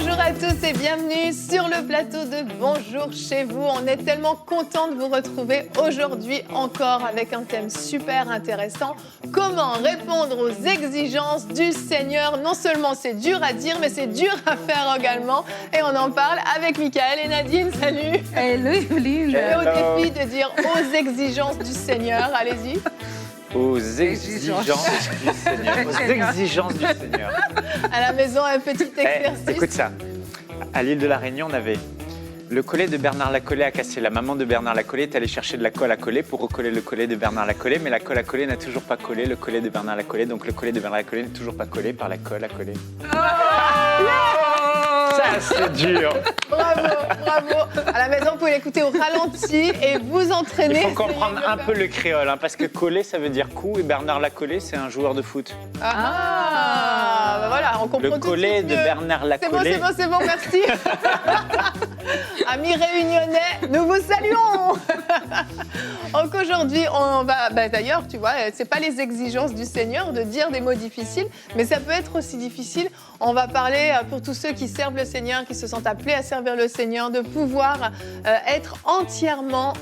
Bonjour à tous et bienvenue sur le plateau de Bonjour chez vous. On est tellement content de vous retrouver aujourd'hui encore avec un thème super intéressant. Comment répondre aux exigences du Seigneur? Non seulement c'est dur à dire, mais c'est dur à faire également. Et on en parle avec Michael et Nadine. Salut! Hello Evelyne! Je mets au défi de dire aux exigences du Seigneur. Allez-y. Aux exigences du Seigneur. Aux exigences du Seigneur. À la maison, un petit exercice. Écoute ça. À l'île de la Réunion, on avait le collet de Bernard Lacollet à casser. La maman de Bernard Lacollet est allée chercher de la colle à coller pour recoller le collet de Bernard Lacollet, mais la colle à coller n'a toujours pas collé le collet de Bernard Lacollet, donc le collet de Bernard Lacollet n'est toujours pas collé par la colle à coller. Ça, c'est dur. Bravo, bravo. À la maison, vous pouvez l'écouter au ralenti et vous entraîner. Il faut comprendre un peu le créole, parce que coller, ça veut dire coup, et Bernard Lacollet, c'est un joueur de foot. Bah voilà, on comprend Le collet de Bernard Lacollet. C'est bon, merci. Amis réunionnais, nous vous saluons. Donc aujourd'hui, on va, d'ailleurs, tu vois, c'est pas les exigences du Seigneur de dire des mots difficiles, mais ça peut être aussi difficile. On va parler pour tous ceux qui servent le Seigneur, qui se sentent appelés à servir le Seigneur, de pouvoir être entièrement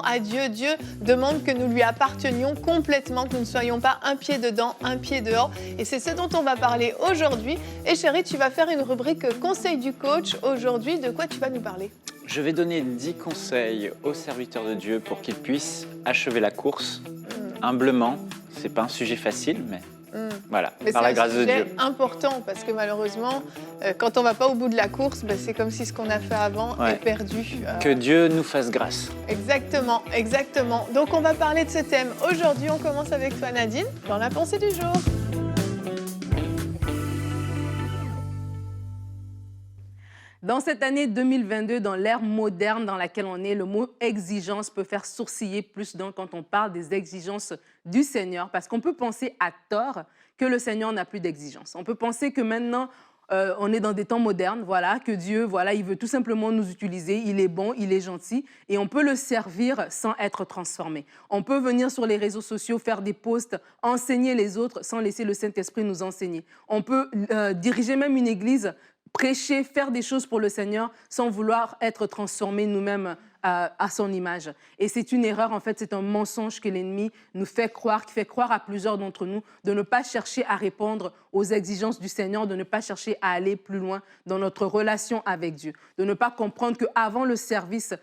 à Dieu. Dieu demande que nous lui appartenions complètement, que nous ne soyons pas un pied dedans, un pied dehors. Et c'est ce dont on va parler aujourd'hui. Et chérie, tu vas faire une rubrique Conseil du coach. Aujourd'hui, de quoi tu vas nous parler ? Je vais donner 10 conseils aux serviteurs de Dieu pour qu'ils puissent achever la course humblement. C'est pas un sujet facile, mais voilà, mais par la grâce de Dieu. C'est important parce que malheureusement, quand on va pas au bout de la course, c'est comme si ce qu'on a fait avant est perdu. Que Dieu nous fasse grâce. Exactement, exactement. Donc on va parler de ce thème. Aujourd'hui, on commence avec toi Nadine, dans la pensée du jour. Dans cette année 2022, dans l'ère moderne dans laquelle on est, le mot exigence peut faire sourciller plus d'un quand on parle des exigences du Seigneur, parce qu'on peut penser à tort que le Seigneur n'a plus d'exigences. On peut penser que maintenant, on est dans des temps modernes, voilà, que Dieu, voilà, il veut tout simplement nous utiliser, il est bon, il est gentil, et on peut le servir sans être transformé. On peut venir sur les réseaux sociaux, faire des posts, enseigner les autres sans laisser le Saint-Esprit nous enseigner. On peut diriger même une église, prêcher, faire des choses pour le Seigneur sans vouloir être transformés nous-mêmes à son image. Et c'est une erreur, en fait, c'est un mensonge que l'ennemi nous fait croire, qui fait croire à plusieurs d'entre nous, de ne pas chercher à répondre aux exigences du Seigneur, de ne pas chercher à aller plus loin dans notre relation avec Dieu, de ne pas comprendre qu'avant le service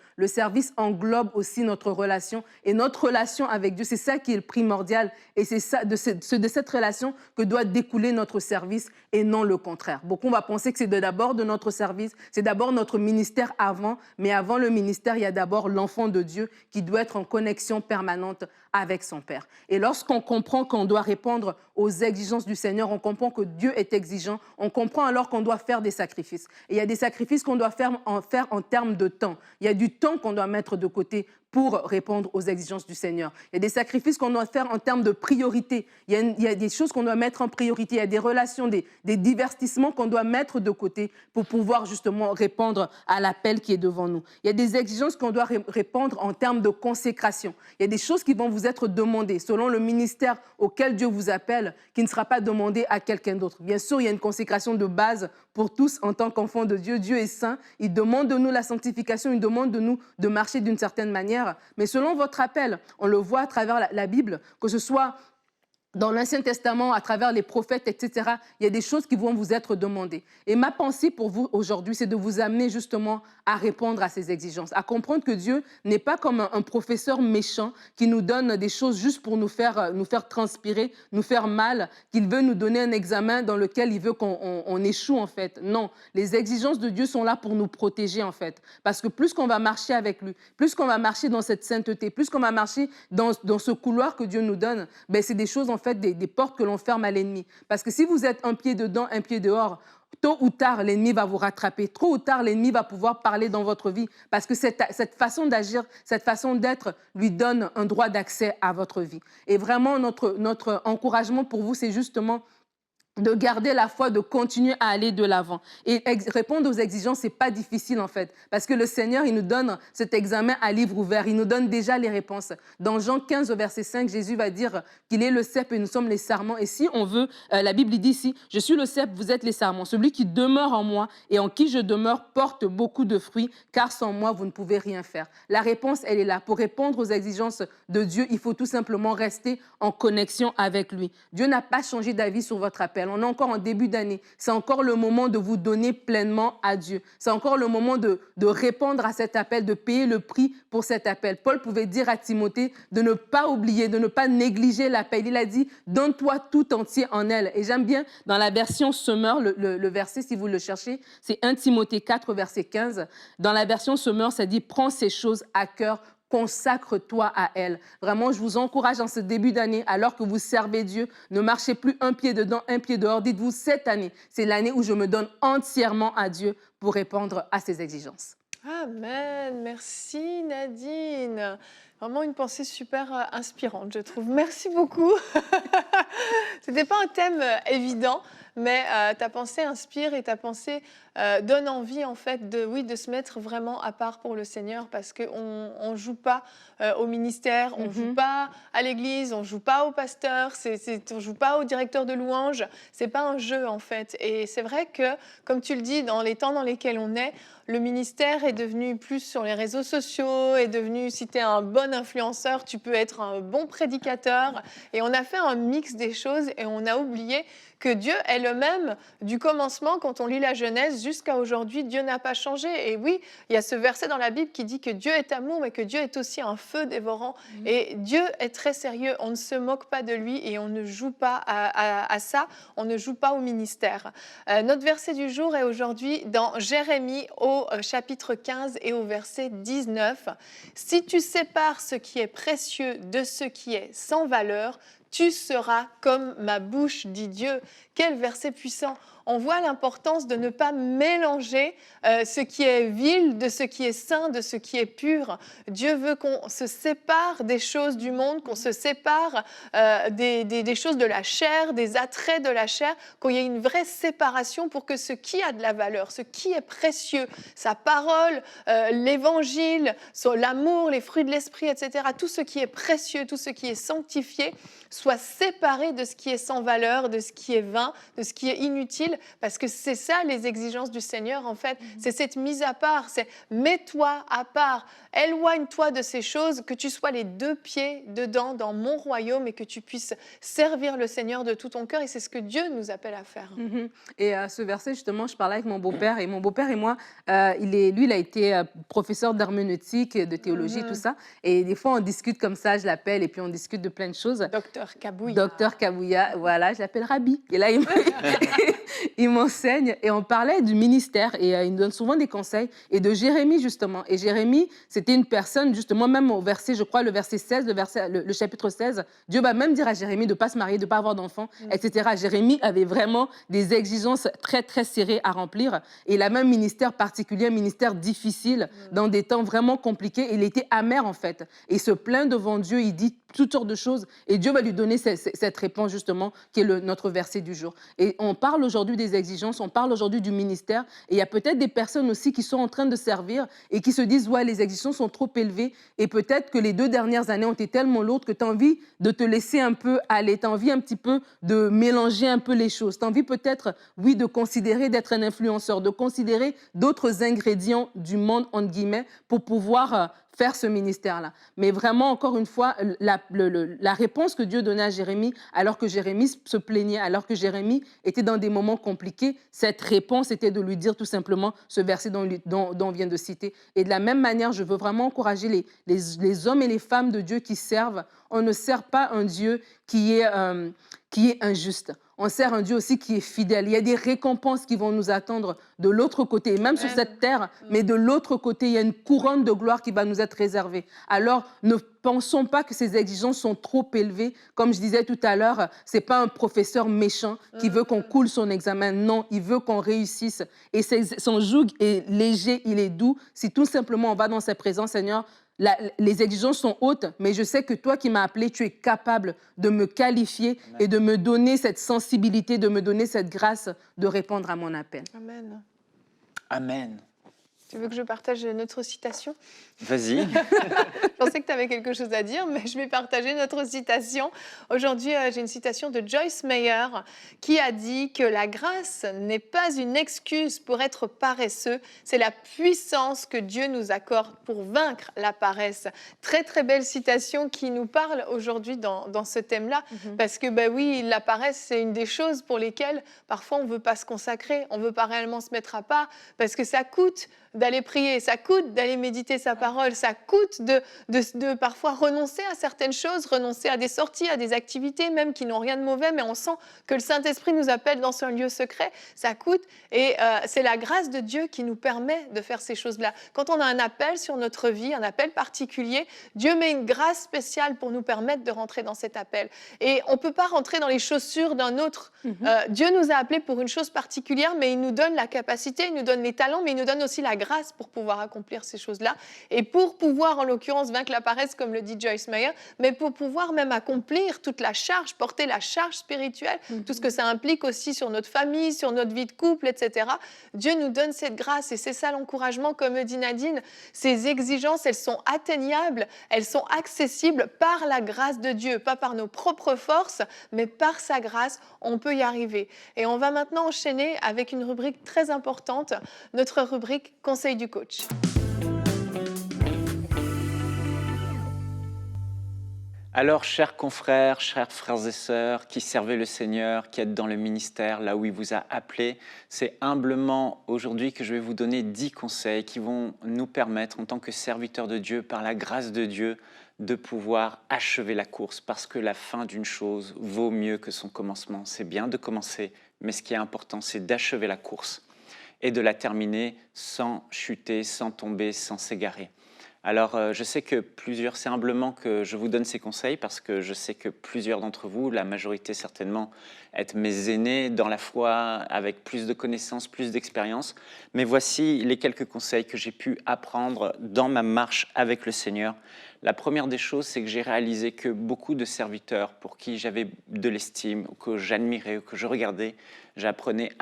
englobe aussi notre relation, et notre relation avec Dieu, c'est ça qui est le primordial, et c'est ça, de cette relation que doit découler notre service, et non le contraire. Beaucoup vont penser que c'est d'abord de notre service, c'est d'abord notre ministère avant, mais avant le ministère, il y a d'abord l'enfant de Dieu qui doit être en connexion permanente avec son Père. Et lorsqu'on comprend qu'on doit répondre aux exigences du Seigneur, on comprend que Dieu est exigeant, on comprend alors qu'on doit faire des sacrifices. Et il y a des sacrifices qu'on doit faire en termes de temps. Il y a du temps qu'on doit mettre de côté pour répondre aux exigences du Seigneur. Il y a des sacrifices qu'on doit faire en termes de priorité. Il y a des choses qu'on doit mettre en priorité. Il y a des relations, des divertissements qu'on doit mettre de côté pour pouvoir justement répondre à l'appel qui est devant nous. Il y a des exigences qu'on doit répondre en termes de consécration. Il y a des choses qui vont vous être demandées selon le ministère auquel Dieu vous appelle, qui ne sera pas demandé à quelqu'un d'autre. Bien sûr, il y a une consécration de base pour tous en tant qu'enfants de Dieu. Dieu est saint. Il demande de nous la sanctification. Il demande de nous de marcher d'une certaine manière. Mais selon votre appel, on le voit à travers la Bible, que ce soit dans l'Ancien Testament, à travers les prophètes, etc., il y a des choses qui vont vous être demandées. Et ma pensée pour vous aujourd'hui, c'est de vous amener justement à répondre à ces exigences, à comprendre que Dieu n'est pas comme un professeur méchant qui nous donne des choses juste pour nous faire transpirer, nous faire mal, qu'il veut nous donner un examen dans lequel il veut qu'on échoue en fait. Non, les exigences de Dieu sont là pour nous protéger en fait. Parce que plus qu'on va marcher avec lui, plus qu'on va marcher dans cette sainteté, plus qu'on va marcher dans ce couloir que Dieu nous donne, c'est des choses en fait, des portes que l'on ferme à l'ennemi. Parce que si vous êtes un pied dedans, un pied dehors, tôt ou tard, l'ennemi va vous rattraper. Tôt ou tard, l'ennemi va pouvoir parler dans votre vie. Parce que cette façon d'agir, cette façon d'être lui donne un droit d'accès à votre vie. Et vraiment, notre encouragement pour vous, c'est justement de garder la foi, de continuer à aller de l'avant. Et répondre aux exigences, c'est pas difficile en fait, parce que le Seigneur, il nous donne cet examen à livre ouvert, il nous donne déjà les réponses. Dans Jean 15, au verset 5, Jésus va dire qu'il est le cep et nous sommes les sarments. Et si on veut, la Bible dit ici, je suis le cep, vous êtes les sarments. Celui qui demeure en moi et en qui je demeure porte beaucoup de fruits, car sans moi, vous ne pouvez rien faire. La réponse, elle est là. Pour répondre aux exigences de Dieu, il faut tout simplement rester en connexion avec lui. Dieu n'a pas changé d'avis sur votre appel. On est encore en début d'année. C'est encore le moment de vous donner pleinement à Dieu. C'est encore le moment de répondre à cet appel, de payer le prix pour cet appel. Paul pouvait dire à Timothée de ne pas oublier, de ne pas négliger l'appel. Il a dit, donne-toi tout entier en elle. Et j'aime bien dans la version Semeur, le verset, si vous le cherchez, c'est 1 Timothée 4, verset 15. Dans la version Semeur, ça dit, prends ces choses à cœur, consacre-toi à elle. Vraiment, je vous encourage en ce début d'année, alors que vous servez Dieu, ne marchez plus un pied dedans, un pied dehors. Dites-vous, cette année, c'est l'année où je me donne entièrement à Dieu pour répondre à ses exigences. Amen. Merci Nadine. Vraiment une pensée super inspirante, je trouve. Merci beaucoup. C'était pas un thème évident, mais ta pensée inspire et ta pensée donne envie en fait de se mettre vraiment à part pour le Seigneur, parce qu'on ne joue pas au ministère, on ne joue pas à l'église, on ne joue pas au pasteur, on ne joue pas au directeur de louange. C'est pas un jeu en fait. Et c'est vrai que, comme tu le dis, dans les temps dans lesquels on est, le ministère est devenu plus sur les réseaux sociaux, est devenu, si tu es un bon influenceur, tu peux être un bon prédicateur. Et on a fait un mix des choses et on a oublié que Dieu est le même du commencement. Quand on lit la Genèse jusqu'à aujourd'hui, Dieu n'a pas changé. Et oui, il y a ce verset dans la Bible qui dit que Dieu est amour, mais que Dieu est aussi un feu dévorant. Et Dieu est très sérieux. On ne se moque pas de lui et on ne joue pas à ça. On ne joue pas au ministère. Notre verset du jour est aujourd'hui dans Jérémie au chapitre 15 et au verset 19. « Si tu sépares ce qui est précieux de ce qui est sans valeur, tu seras comme ma bouche, dit Dieu. » Quel verset puissant! On voit l'importance de ne pas mélanger ce qui est vil de ce qui est saint, de ce qui est pur. Dieu veut qu'on se sépare des choses du monde, qu'on se sépare des choses de la chair, des attraits de la chair, qu'il y ait une vraie séparation pour que ce qui a de la valeur, ce qui est précieux, sa parole, l'évangile, l'amour, les fruits de l'esprit, etc., tout ce qui est précieux, tout ce qui est sanctifié, soit séparé de ce qui est sans valeur, de ce qui est vain, de ce qui est inutile, parce que c'est ça les exigences du Seigneur en fait, c'est cette mise à part, c'est mets-toi à part, éloigne-toi de ces choses, que tu sois les deux pieds dedans dans mon royaume et que tu puisses servir le Seigneur de tout ton cœur, et c'est ce que Dieu nous appelle à faire. Et ce verset, justement, je parlais avec mon beau-père, et mon beau-père et moi, il a été professeur d'herméneutique, de théologie, tout ça, et des fois on discute comme ça, je l'appelle, et puis on discute de plein de choses. Docteur Kabouya. Docteur Kabouya, voilà, je l'appelle Rabbi. Et là, il m'enseigne et on parlait du ministère et il nous donne souvent des conseils et de Jérémie justement. Et Jérémie, c'était une personne justement, même au verset, je crois, le verset 16, le chapitre 16, Dieu va même dire à Jérémie de ne pas se marier, de ne pas avoir d'enfants, etc. Jérémie avait vraiment des exigences très, très serrées à remplir. Et il a même un ministère particulier, un ministère difficile, dans des temps vraiment compliqués. Il était amer en fait. Et il se plaint devant Dieu, il dit toutes sortes de choses. Et Dieu va lui donner cette réponse justement, qui est notre verset du jour. Et on parle aujourd'hui des exigences, on parle aujourd'hui du ministère. Et il y a peut-être des personnes aussi qui sont en train de servir et qui se disent, ouais, les exigences sont trop élevées. Et peut-être que les 2 dernières années ont été tellement lourdes que tu as envie de te laisser un peu aller. Tu as envie un petit peu de mélanger un peu les choses. Tu as envie peut-être, oui, de considérer d'être un influenceur, de considérer d'autres ingrédients du monde, entre guillemets, pour pouvoir faire ce ministère-là. Mais vraiment, encore une fois, la réponse que Dieu donnait à Jérémie, alors que Jérémie se plaignait, alors que Jérémie était dans des moments compliqués, cette réponse était de lui dire tout simplement ce verset dont on vient de citer. Et de la même manière, je veux vraiment encourager les hommes et les femmes de Dieu qui servent. On ne sert pas un Dieu qui est injuste. On sert un Dieu aussi qui est fidèle. Il y a des récompenses qui vont nous attendre de l'autre côté, même sur cette terre, mais de l'autre côté, il y a une couronne de gloire qui va nous être réservée. Alors, ne pensons pas que ces exigences sont trop élevées. Comme je disais tout à l'heure, ce n'est pas un professeur méchant qui veut qu'on coule son examen. Non, il veut qu'on réussisse. Et son joug est léger, il est doux. Si tout simplement on va dans sa présence, Seigneur, les exigences sont hautes, mais je sais que toi qui m'as appelé, tu es capable de me qualifier et de me donner cette sensibilité, de me donner cette grâce de répondre à mon appel. Amen. Amen. Tu veux que je partage notre citation? Vas-y. Je pensais que tu avais quelque chose à dire, mais je vais partager notre citation. Aujourd'hui, j'ai une citation de Joyce Meyer qui a dit que la grâce n'est pas une excuse pour être paresseux, c'est la puissance que Dieu nous accorde pour vaincre la paresse. Très, très belle citation qui nous parle aujourd'hui dans ce thème-là, parce que, ben oui, la paresse, c'est une des choses pour lesquelles parfois on ne veut pas se consacrer, on ne veut pas réellement se mettre à part, parce que ça coûte d'aller prier, ça coûte d'aller méditer sa parole, ça coûte de parfois renoncer à certaines choses, renoncer à des sorties, à des activités même qui n'ont rien de mauvais, mais on sent que le Saint-Esprit nous appelle dans ce lieu secret, ça coûte, et c'est la grâce de Dieu qui nous permet de faire ces choses-là. Quand on a un appel sur notre vie, un appel particulier, Dieu met une grâce spéciale pour nous permettre de rentrer dans cet appel. Et on ne peut pas rentrer dans les chaussures d'un autre. Dieu nous a appelés pour une chose particulière, mais il nous donne la capacité, il nous donne les talents, mais il nous donne aussi la grâce pour pouvoir accomplir ces choses-là. Et pour pouvoir, en l'occurrence, vaincre la paresse, comme le dit Joyce Meyer, mais pour pouvoir même accomplir toute la charge, porter la charge spirituelle, tout ce que ça implique aussi sur notre famille, sur notre vie de couple, etc. Dieu nous donne cette grâce et c'est ça l'encouragement, comme dit Nadine. Ces exigences, elles sont atteignables, elles sont accessibles par la grâce de Dieu, pas par nos propres forces, mais par sa grâce, on peut y arriver. Et on va maintenant enchaîner avec une rubrique très importante, notre rubrique Conseil du coach. Alors, chers confrères, chers frères et sœurs qui servez le Seigneur, qui êtes dans le ministère, là où il vous a appelé, c'est humblement aujourd'hui que je vais vous donner 10 conseils qui vont nous permettre, en tant que serviteurs de Dieu, par la grâce de Dieu, de pouvoir achever la course. Parce que la fin d'une chose vaut mieux que son commencement. C'est bien de commencer, mais ce qui est important, c'est d'achever la course et de la terminer sans chuter, sans tomber, sans s'égarer. Alors, je sais que c'est humblement que je vous donne ces conseils parce que je sais que plusieurs d'entre vous, la majorité certainement, êtes mes aînés dans la foi, avec plus de connaissances, plus d'expérience. Mais voici les quelques conseils que j'ai pu apprendre dans ma marche avec le Seigneur. La première des choses, c'est que j'ai réalisé que beaucoup de serviteurs pour qui j'avais de l'estime, que j'admirais, que je regardais, j'apprenais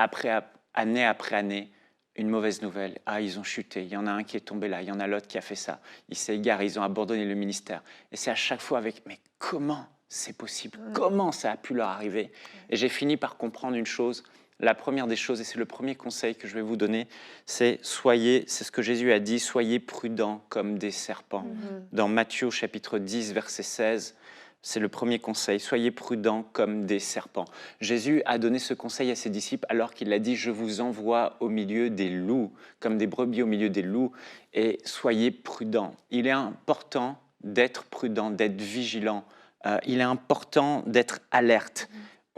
année après année, une mauvaise nouvelle. Ah, ils ont chuté. Il y en a un qui est tombé là. Il y en a l'autre qui a fait ça. Ils s'est égaré. Ils ont abandonné le ministère. Et c'est à chaque fois avec « mais comment c'est possible? Comment ça a pu leur arriver ?» Et j'ai fini par comprendre une chose. La première des choses, et c'est le premier conseil que je vais vous donner, c'est ce que Jésus a dit, soyez prudents comme des serpents. Dans Matthieu chapitre 10, verset 16, c'est le premier conseil, soyez prudents comme des serpents. Jésus a donné ce conseil à ses disciples alors qu'il a dit « je vous envoie au milieu des loups, comme des brebis au milieu des loups, et soyez prudents ». Il est important d'être prudent, d'être vigilant, il est important d'être alerte.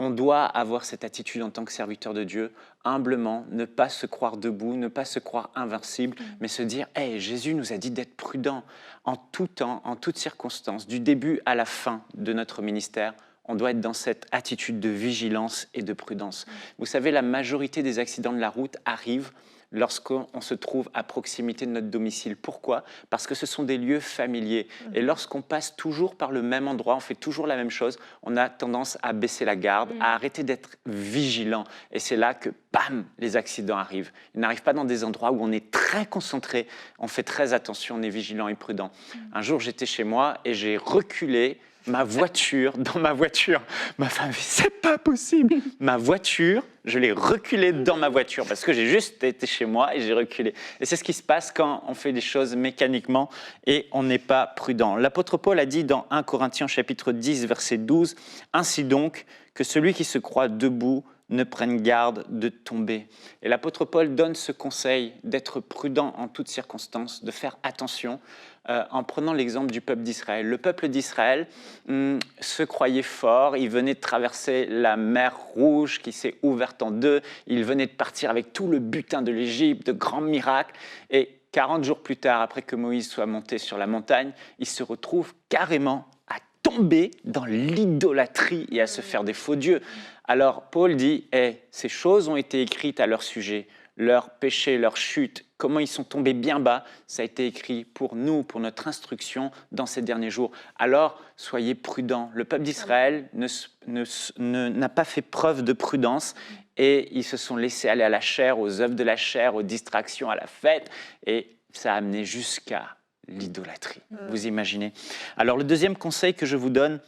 On doit avoir cette attitude en tant que serviteur de Dieu, humblement, ne pas se croire debout, ne pas se croire invincible, mais se dire « Hey, Jésus nous a dit d'être prudent en tout temps, en toutes circonstances, du début à la fin de notre ministère. » On doit être dans cette attitude de vigilance et de prudence. Vous savez, la majorité des accidents de la route arrivent lorsqu'on se trouve à proximité de notre domicile. Pourquoi? Parce que ce sont des lieux familiers. Et lorsqu'on passe toujours par le même endroit, on fait toujours la même chose, on a tendance à baisser la garde, à arrêter d'être vigilant. Et c'est là que, bam, les accidents arrivent. Ils n'arrivent pas dans des endroits où on est très concentré, on fait très attention, on est vigilant et prudent. Un jour, j'étais chez moi et j'ai reculé ma voiture, dans ma voiture. Ma femme dit, c'est pas possible. Ma voiture, je l'ai reculée dans ma voiture parce que j'ai juste été chez moi et j'ai reculé. Et c'est ce qui se passe quand on fait des choses mécaniquement et on n'est pas prudent. L'apôtre Paul a dit dans 1 Corinthiens chapitre 10, verset 12, « Ainsi donc, que celui qui se croit debout ne prenne garde de tomber. » Et l'apôtre Paul donne ce conseil d'être prudent en toutes circonstances, de faire attention, en prenant l'exemple du peuple d'Israël. Le peuple d'Israël se croyait fort, il venait de traverser la mer Rouge qui s'est ouverte en deux, il venait de partir avec tout le butin de l'Égypte, de grands miracles, et 40 jours plus tard, après que Moïse soit monté sur la montagne, il se retrouve carrément à tomber dans l'idolâtrie et à se faire des faux dieux. Alors Paul dit, ces choses ont été écrites à leur sujet, leur péché, leur chute comment ils sont tombés bien bas, ça a été écrit pour nous, pour notre instruction dans ces derniers jours. Alors, soyez prudents. Le peuple d'Israël n'a pas fait preuve de prudence et ils se sont laissés aller à la chair, aux œuvres de la chair, aux distractions, à la fête, et ça a amené jusqu'à l'idolâtrie. Vous imaginez? Alors, le deuxième conseil que je vous donne,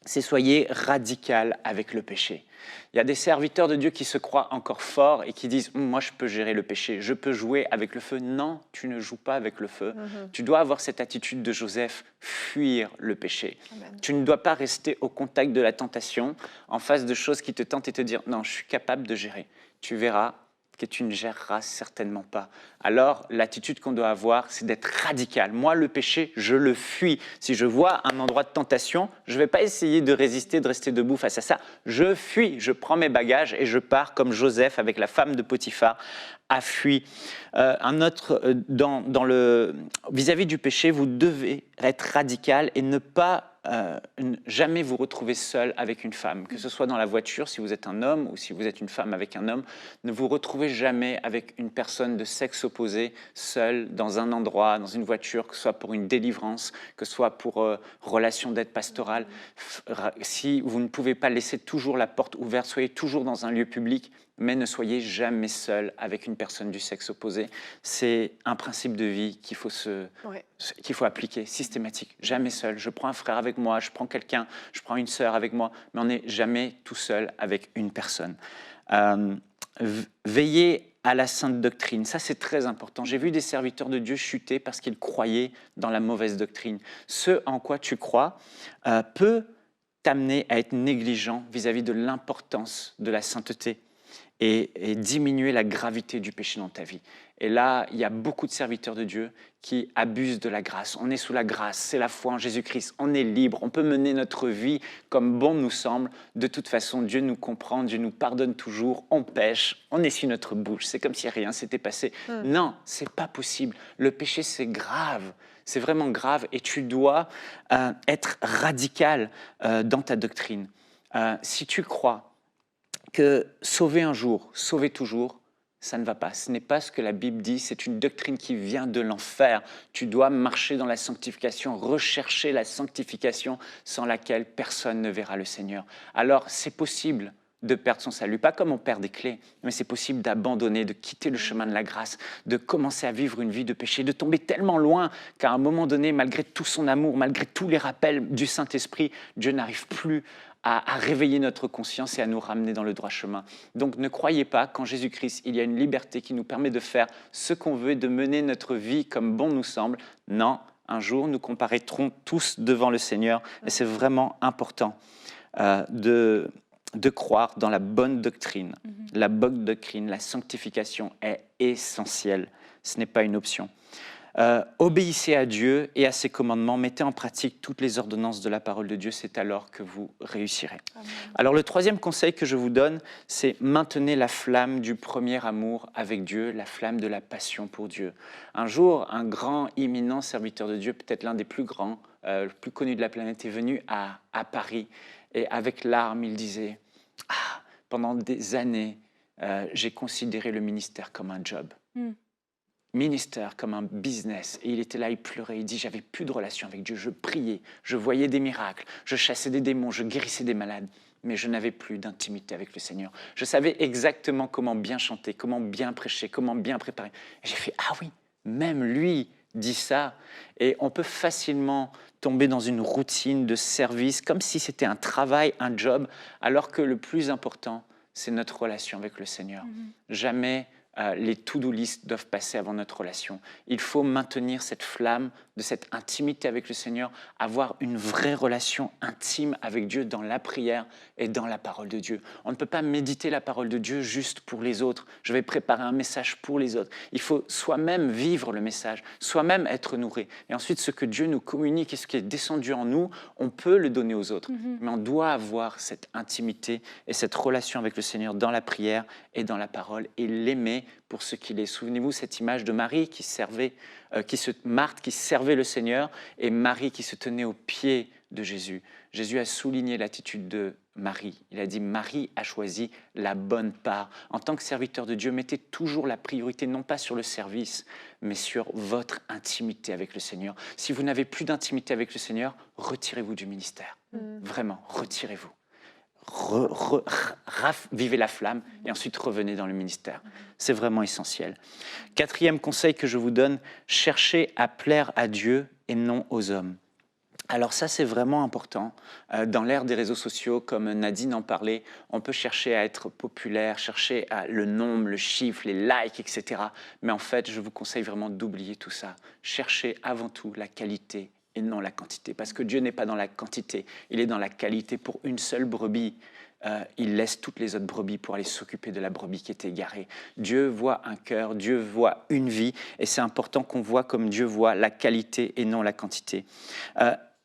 c'est soyez radical avec le péché. Il y a des serviteurs de Dieu qui se croient encore forts et qui disent « moi je peux gérer le péché, je peux jouer avec le feu ». Non, tu ne joues pas avec le feu. Tu dois avoir cette attitude de Joseph, fuir le péché. Amen. Tu ne dois pas rester au contact de la tentation, en face de choses qui te tentent et te dire « non, je suis capable de gérer ». Tu verras que tu ne géreras certainement pas. Alors, l'attitude qu'on doit avoir, c'est d'être radical. Moi, le péché, je le fuis. Si je vois un endroit de tentation, je ne vais pas essayer de résister, de rester debout face à ça. Je fuis, je prends mes bagages et je pars comme Joseph avec la femme de Potiphar a fui. Vis-à-vis du péché, vous devez être radical et ne pas jamais vous retrouver seul avec une femme, que ce soit dans la voiture si vous êtes un homme ou si vous êtes une femme avec un homme, ne vous retrouvez jamais avec une personne de sexe opposé seul dans un endroit, dans une voiture, que ce soit pour une délivrance, que ce soit pour relation d'aide pastorale. Si vous ne pouvez pas laisser toujours la porte ouverte, soyez toujours dans un lieu public, mais ne soyez jamais seul avec une personne du sexe opposé. C'est un principe de vie qu'il faut appliquer, systématique. Jamais seul. Je prends un frère avec moi, je prends quelqu'un, je prends une sœur avec moi, mais on n'est jamais tout seul avec une personne. Veillez à la sainte doctrine. Ça, c'est très important. J'ai vu des serviteurs de Dieu chuter parce qu'ils croyaient dans la mauvaise doctrine. Ce en quoi tu crois peut t'amener à être négligent vis-à-vis de l'importance de la sainteté et diminuer la gravité du péché dans ta vie. Et là, il y a beaucoup de serviteurs de Dieu qui abusent de la grâce. On est sous la grâce, c'est la foi en Jésus-Christ, on est libre, on peut mener notre vie comme bon nous semble. De toute façon, Dieu nous comprend, Dieu nous pardonne toujours, on pêche, on essuie notre bouche, c'est comme si rien s'était passé. Non, c'est pas possible. Le péché, c'est grave. C'est vraiment grave et tu dois être radical dans ta doctrine. Si tu crois que sauver un jour, sauver toujours, ça ne va pas. Ce n'est pas ce que la Bible dit, c'est une doctrine qui vient de l'enfer. Tu dois marcher dans la sanctification, rechercher la sanctification sans laquelle personne ne verra le Seigneur. Alors, c'est possible de perdre son salut, pas comme on perd des clés, mais c'est possible d'abandonner, de quitter le chemin de la grâce, de commencer à vivre une vie de péché, de tomber tellement loin qu'à un moment donné, malgré tout son amour, malgré tous les rappels du Saint-Esprit, Dieu n'arrive plus à réveiller notre conscience et à nous ramener dans le droit chemin. Donc ne croyez pas qu'en Jésus-Christ, il y a une liberté qui nous permet de faire ce qu'on veut et de mener notre vie comme bon nous semble. Non, un jour, nous comparaîtrons tous devant le Seigneur et c'est vraiment important de croire dans la bonne doctrine. La bonne doctrine, la sanctification est essentielle. Ce n'est pas une option. Obéissez à Dieu et à ses commandements, mettez en pratique toutes les ordonnances de la parole de Dieu, c'est alors que vous réussirez. Amen. Alors le troisième conseil que je vous donne, c'est maintenez la flamme du premier amour avec Dieu, la flamme de la passion pour Dieu. Un jour, un grand, imminent serviteur de Dieu, peut-être l'un des plus grands, le plus connu de la planète, est venu à Paris et avec larmes, il disait « pendant des années, j'ai considéré le ministère comme un job. » Ministère comme un business. Et il était là, il pleurait, il dit, j'avais plus de relation avec Dieu, je priais, je voyais des miracles, je chassais des démons, je guérissais des malades, mais je n'avais plus d'intimité avec le Seigneur. Je savais exactement comment bien chanter, comment bien prêcher, comment bien préparer. Et j'ai fait, ah oui, même lui dit ça. Et on peut facilement tomber dans une routine de service, comme si c'était un travail, un job, alors que le plus important, c'est notre relation avec le Seigneur. Jamais les to-do list doivent passer avant notre relation. Il faut maintenir cette flamme de cette intimité avec le Seigneur, avoir une vraie relation intime avec Dieu dans la prière et dans la parole de Dieu. On ne peut pas méditer la parole de Dieu juste pour les autres. Je vais préparer un message pour les autres. Il faut soi-même vivre le message, soi-même être nourri. Et ensuite, ce que Dieu nous communique et ce qui est descendu en nous, on peut le donner aux autres. Mais on doit avoir cette intimité et cette relation avec le Seigneur dans la prière et dans la parole et l'aimer condamné pour ce qu'il est. Souvenez-vous cette image de Marie Marthe qui servait le Seigneur et Marie qui se tenait aux pieds de Jésus. Jésus a souligné l'attitude de Marie. Il a dit, Marie a choisi la bonne part. En tant que serviteur de Dieu, mettez toujours la priorité, non pas sur le service, mais sur votre intimité avec le Seigneur. Si vous n'avez plus d'intimité avec le Seigneur, retirez-vous du ministère. Vraiment, retirez-vous. Vivez la flamme et ensuite revenez dans le ministère. C'est vraiment essentiel. 4e conseil que je vous donne, cherchez à plaire à Dieu et non aux hommes. Alors ça, c'est vraiment important. Dans l'ère des réseaux sociaux, comme Nadine en parlait, on peut chercher à être populaire, chercher à le nombre, le chiffre, les likes, etc. Mais en fait, je vous conseille vraiment d'oublier tout ça. Cherchez avant tout la qualité et non la quantité. Parce que Dieu n'est pas dans la quantité, il est dans la qualité. Pour une seule brebis, il laisse toutes les autres brebis pour aller s'occuper de la brebis qui est égarée. Dieu voit un cœur, Dieu voit une vie, et c'est important qu'on voit comme Dieu voit la qualité et non la quantité.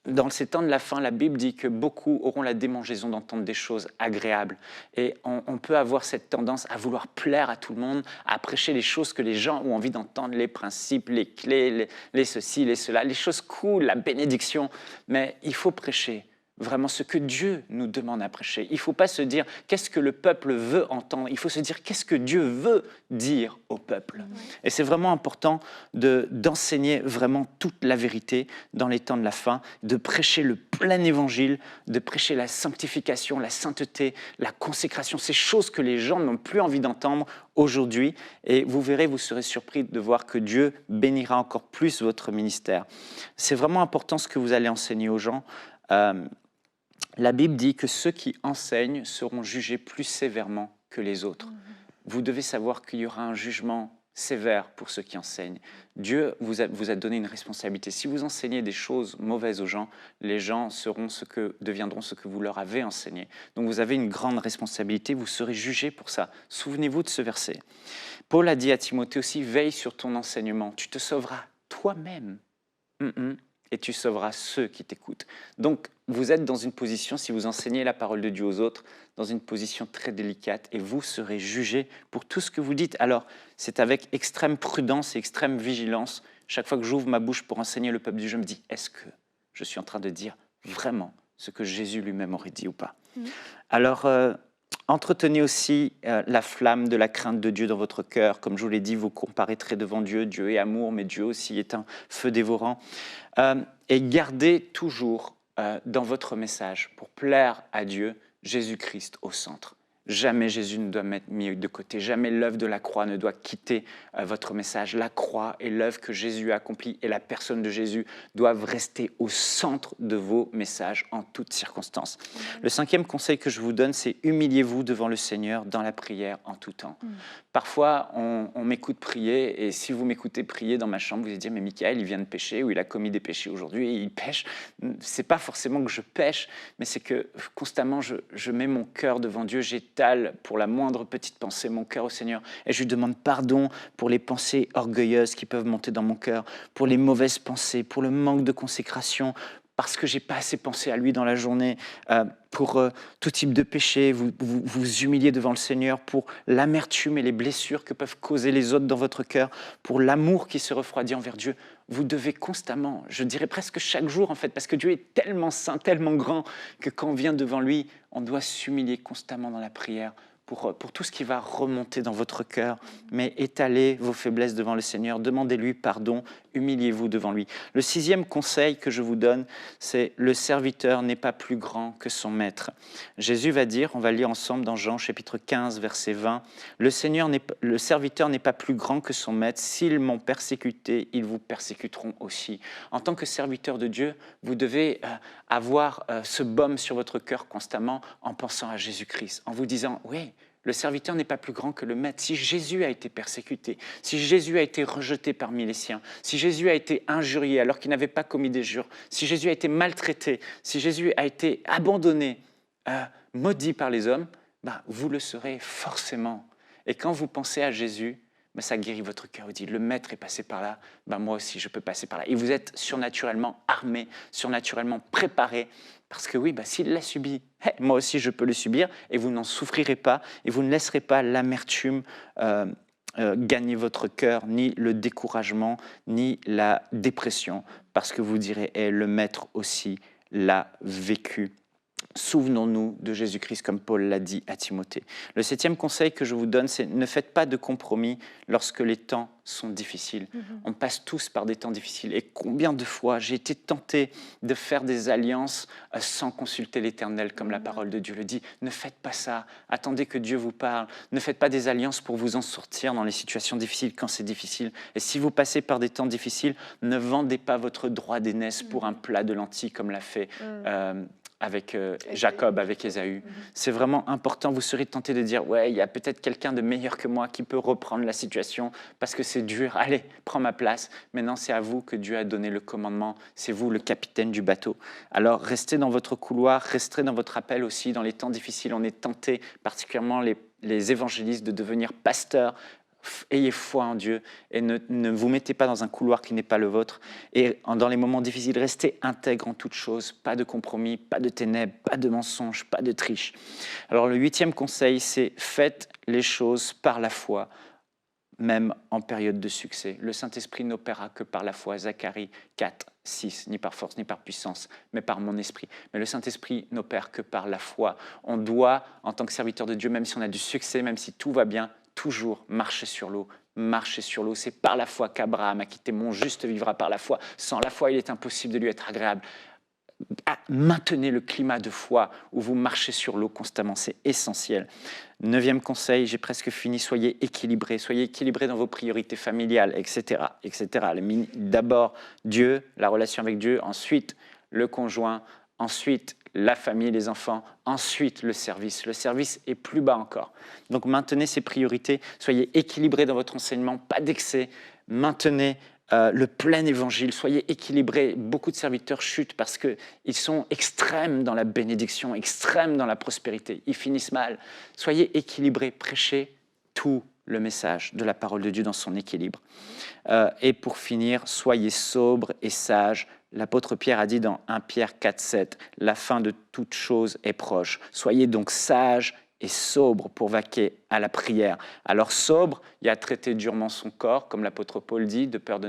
Dans ces temps de la fin, la Bible dit que beaucoup auront la démangeaison d'entendre des choses agréables. Et on peut avoir cette tendance à vouloir plaire à tout le monde, à prêcher les choses que les gens ont envie d'entendre, les principes, les clés, les ceci, les cela, les choses cool, la bénédiction. Mais il faut prêcher vraiment ce que Dieu nous demande à prêcher. Il ne faut pas se dire qu'est-ce que le peuple veut entendre, il faut se dire qu'est-ce que Dieu veut dire au peuple. Et c'est vraiment important d'enseigner vraiment toute la vérité dans les temps de la fin, de prêcher le plein évangile, de prêcher la sanctification, la sainteté, la consécration, ces choses que les gens n'ont plus envie d'entendre aujourd'hui. Et vous verrez, vous serez surpris de voir que Dieu bénira encore plus votre ministère. C'est vraiment important ce que vous allez enseigner aux gens. La Bible dit que ceux qui enseignent seront jugés plus sévèrement que les autres. Vous devez savoir qu'il y aura un jugement sévère pour ceux qui enseignent. Dieu vous a donné une responsabilité. Si vous enseignez des choses mauvaises aux gens, les gens deviendront ce que vous leur avez enseigné. Donc vous avez une grande responsabilité, vous serez jugés pour ça. Souvenez-vous de ce verset. Paul a dit à Timothée aussi, veille sur ton enseignement, tu te sauveras toi-même. Et tu sauveras ceux qui t'écoutent. Donc, vous êtes dans une position, si vous enseignez la parole de Dieu aux autres, dans une position très délicate et vous serez jugés pour tout ce que vous dites. Alors, c'est avec extrême prudence et extrême vigilance. Chaque fois que j'ouvre ma bouche pour enseigner le peuple de Dieu, je me dis, est-ce que je suis en train de dire vraiment ce que Jésus lui-même aurait dit ou pas? Alors, entretenez aussi la flamme de la crainte de Dieu dans votre cœur. Comme je vous l'ai dit, vous comparaîtrez devant Dieu. Dieu est amour, mais Dieu aussi est un feu dévorant. Et gardez toujours dans votre message, pour plaire à Dieu, Jésus-Christ au centre. Jamais Jésus ne doit être mis de côté. Jamais l'œuvre de la croix ne doit quitter votre message. La croix et l'œuvre que Jésus a accomplie et la personne de Jésus doivent rester au centre de vos messages en toutes circonstances. Le 5e conseil que je vous donne, c'est humiliez-vous devant le Seigneur dans la prière en tout temps. Parfois, on m'écoute prier et si vous m'écoutez prier dans ma chambre, vous allez dire mais Michael, il vient de pécher ou il a commis des péchés aujourd'hui et il pêche. C'est pas forcément que je pêche, mais c'est que constamment je mets mon cœur devant Dieu. J'étale pour la moindre petite pensée mon cœur au Seigneur et je lui demande pardon pour les pensées orgueilleuses qui peuvent monter dans mon cœur, pour les mauvaises pensées, pour le manque de consécration, parce que je n'ai pas assez pensé à lui dans la journée, pour tout type de péché, vous humiliez devant le Seigneur, pour l'amertume et les blessures que peuvent causer les autres dans votre cœur, pour l'amour qui se refroidit envers Dieu. Vous devez constamment, je dirais presque chaque jour en fait, parce que Dieu est tellement saint, tellement grand, que quand on vient devant lui, on doit s'humilier constamment dans la prière, pour tout ce qui va remonter dans votre cœur, mais étalez vos faiblesses devant le Seigneur, demandez-lui pardon, humiliez-vous devant lui. Le 6e conseil que je vous donne, c'est le serviteur n'est pas plus grand que son maître. Jésus va dire, on va lire ensemble dans Jean chapitre 15, verset 20, le serviteur n'est pas plus grand que son maître, s'ils m'ont persécuté, ils vous persécuteront aussi. En tant que serviteur de Dieu, vous devez avoir ce baume sur votre cœur constamment en pensant à Jésus-Christ, en vous disant, oui, le serviteur n'est pas plus grand que le maître. Si Jésus a été persécuté, si Jésus a été rejeté parmi les siens, si Jésus a été injurié alors qu'il n'avait pas commis des jures, si Jésus a été maltraité, si Jésus a été abandonné, maudit par les hommes, vous le serez forcément. Et quand vous pensez à Jésus, ça guérit votre cœur. Vous dites, le maître est passé par là, moi aussi je peux passer par là. Et vous êtes surnaturellement armé, surnaturellement préparé, parce que oui, s'il l'a subi, moi aussi je peux le subir, et vous n'en souffrirez pas, et vous ne laisserez pas l'amertume gagner votre cœur, ni le découragement, ni la dépression, parce que vous direz, et le Maître aussi l'a vécu. Souvenons-nous de Jésus-Christ, comme Paul l'a dit à Timothée. Le 7e conseil que je vous donne, c'est ne faites pas de compromis lorsque les temps sont difficiles. On passe tous par des temps difficiles. Et combien de fois j'ai été tenté de faire des alliances sans consulter l'Éternel, comme la parole de Dieu le dit. Ne faites pas ça. Attendez que Dieu vous parle. Ne faites pas des alliances pour vous en sortir dans les situations difficiles quand c'est difficile. Et si vous passez par des temps difficiles, ne vendez pas votre droit d'aînesse pour un plat de lentilles, comme l'a fait avec Jacob, avec Ésaü. C'est vraiment important. Vous serez tenté de dire, ouais, il y a peut-être quelqu'un de meilleur que moi qui peut reprendre la situation parce que c'est dur. Allez, prends ma place. Maintenant, c'est à vous que Dieu a donné le commandement. C'est vous le capitaine du bateau. Alors, restez dans votre couloir, restez dans votre appel aussi. Dans les temps difficiles, on est tenté, particulièrement les évangélistes, de devenir pasteurs. Ayez foi en Dieu et ne vous mettez pas dans un couloir qui n'est pas le vôtre. Et dans les moments difficiles, restez intègre en toutes choses. Pas de compromis, pas de ténèbres, pas de mensonges, pas de triche. Alors le 8e conseil, c'est faites les choses par la foi, même en période de succès. Le Saint-Esprit n'opérera que par la foi. Zacharie 4, 6, ni par force, ni par puissance, mais par mon esprit. Mais le Saint-Esprit n'opère que par la foi. On doit, en tant que serviteur de Dieu, même si on a du succès, même si tout va bien, toujours marcher sur l'eau. Marcher sur l'eau, c'est par la foi qu'Abraham a quitté. Mon juste vivra par la foi. Sans la foi, il est impossible de lui être agréable. Maintenez le climat de foi où vous marchez sur l'eau constamment, c'est essentiel. 9e conseil, j'ai presque fini, soyez équilibrés dans vos priorités familiales, etc. D'abord Dieu, la relation avec Dieu, ensuite le conjoint, ensuite la famille, les enfants, ensuite le service. Le service est plus bas encore. Donc maintenez ces priorités, soyez équilibrés dans votre enseignement, pas d'excès, maintenez le plein évangile, soyez équilibrés. Beaucoup de serviteurs chutent parce qu'ils sont extrêmes dans la bénédiction, extrêmes dans la prospérité. Ils finissent mal. Soyez équilibrés, prêchez tout le message de la parole de Dieu dans son équilibre. Et pour finir, soyez sobres et sages. L'apôtre Pierre a dit dans 1 Pierre 4, 7, « La fin de toute chose est proche. Soyez donc sages et sobre pour vaquer à la prière. » Alors sobre, il y a traité durement son corps, comme l'apôtre Paul dit, de peur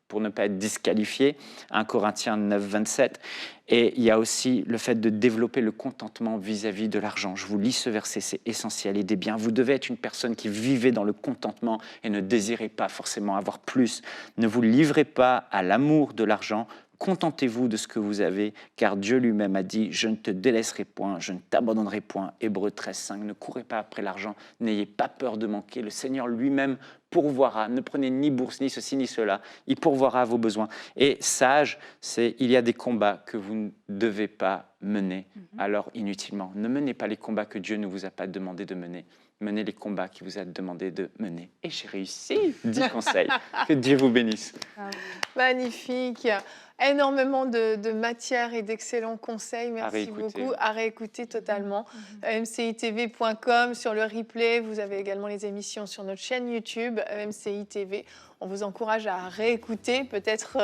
pour ne pas être disqualifié, 1 Corinthiens 9, 27. Et il y a aussi le fait de développer le contentement vis-à-vis de l'argent. Je vous lis ce verset, c'est essentiel et des biens. Vous devez être une personne qui vivait dans le contentement et ne désirez pas forcément avoir plus. Ne vous livrez pas à l'amour de l'argent. Contentez-vous de ce que vous avez, car Dieu lui-même a dit « Je ne te délaisserai point, je ne t'abandonnerai point ». Hébreux 13, 5. Ne courez pas après l'argent, n'ayez pas peur de manquer. Le Seigneur lui-même pourvoira. Ne prenez ni bourse, ni ceci, ni cela. Il pourvoira à vos besoins. Et sage, il y a des combats que vous ne devez pas mener, alors inutilement. Ne menez pas les combats que Dieu ne vous a pas demandé de mener. Menez les combats qu'il vous a demandé de mener. Et j'ai réussi. 10 conseils. Que Dieu vous bénisse. Magnifique. Énormément de matière et d'excellents conseils. Merci beaucoup. À réécouter totalement. mcitv.com, sur le replay. Vous avez également les émissions sur notre chaîne YouTube, MCI TV. On vous encourage à réécouter, peut-être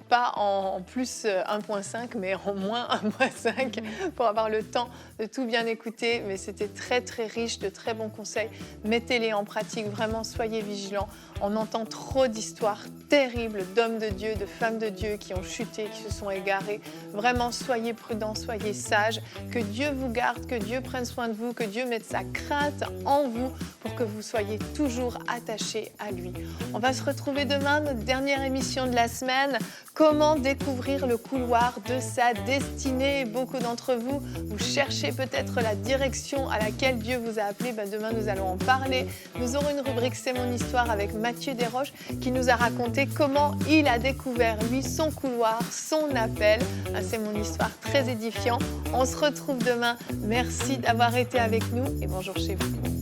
pas en plus 1.5, mais en moins 1.5, pour avoir le temps de tout bien écouter. Mais c'était très, très riche, de très bons conseils. Mettez-les en pratique, vraiment, soyez vigilants. On entend trop d'histoires terribles d'hommes de Dieu, de femmes de Dieu qui ont chuté, qui se sont égarés. Vraiment, soyez prudents, soyez sages. Que Dieu vous garde, que Dieu prenne soin de vous, que Dieu mette sa crainte en vous pour que vous soyez toujours attachés à lui. On va se retrouver demain, notre dernière émission de la semaine. Comment découvrir le couloir de sa destinée? Beaucoup d'entre vous, vous cherchez peut-être la direction à laquelle Dieu vous a appelé. Demain, nous allons en parler. Nous aurons une rubrique C'est mon histoire avec Mathieu Desroches qui nous a raconté comment il a découvert, lui, son couloir, son appel. C'est mon histoire, très édifiant. On se retrouve demain. Merci d'avoir été avec nous et bonjour chez vous.